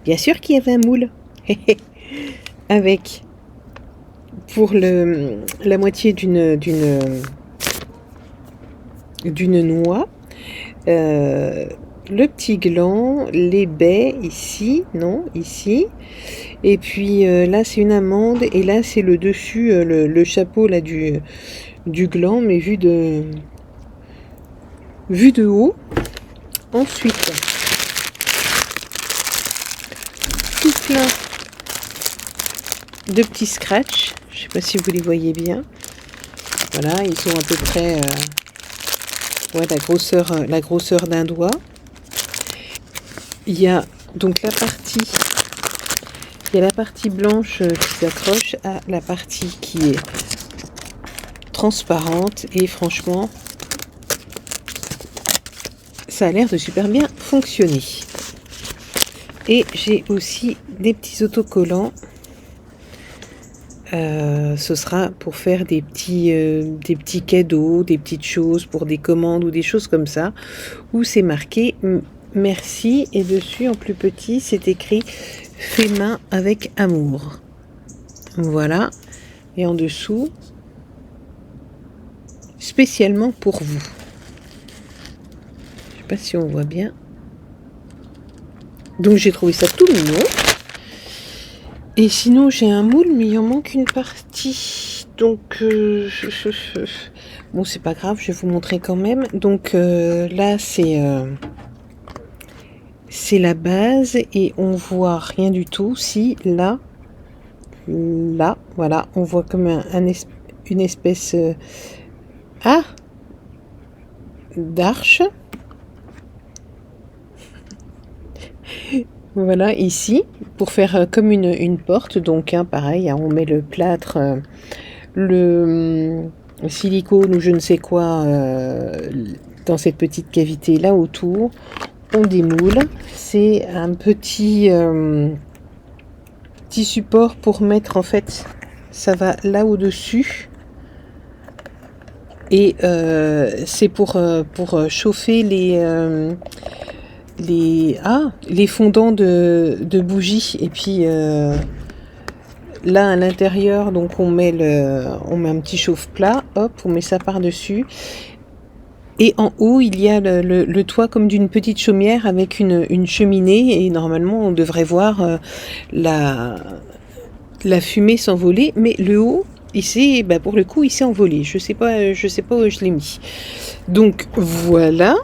Bien sûr qu'il y avait un moule. Avec, pour la moitié d'une noix, le petit gland, les baies ici, non, ici. Et puis là, c'est une amande. Et là, c'est le dessus, le chapeau là du gland, mais vu de haut. Ensuite, tout plein de petits scratchs. Je sais pas si vous les voyez bien. Voilà, ils sont à peu près la grosseur d'un doigt. Il y a donc la partie blanche qui s'accroche à la partie qui est transparente, et franchement ça a l'air de super bien fonctionner. Et j'ai aussi des petits autocollants. Ce sera pour faire des petits cadeaux, des petites choses pour des commandes ou des choses comme ça, où c'est marqué merci, et dessus en plus petit c'est écrit fait main avec amour. Voilà, et en dessous spécialement pour vous. Je sais pas si on voit bien. Donc j'ai trouvé ça tout mignon. Et sinon j'ai un moule, mais il en manque une partie. Donc bon, c'est pas grave, je vais vous montrer quand même. Donc là c'est la base, et on voit rien du tout. Si là, voilà, on voit comme une espèce d'arche. Voilà, ici, pour faire comme une porte. Donc pareil, on met le plâtre, le silicone ou je ne sais quoi dans cette petite cavité là autour. On démoule. C'est un petit support pour mettre, en fait, ça va là au-dessus. Et c'est pour chauffer les fondants de bougies. Et puis là à l'intérieur, donc on met un petit chauffe-plat, hop, on met ça par-dessus. Et en haut, il y a le toit comme d'une petite chaumière avec une cheminée, et normalement on devrait voir la fumée s'envoler, mais le haut, pour le coup, il s'est envolé. Je sais pas où je l'ai mis. Donc voilà.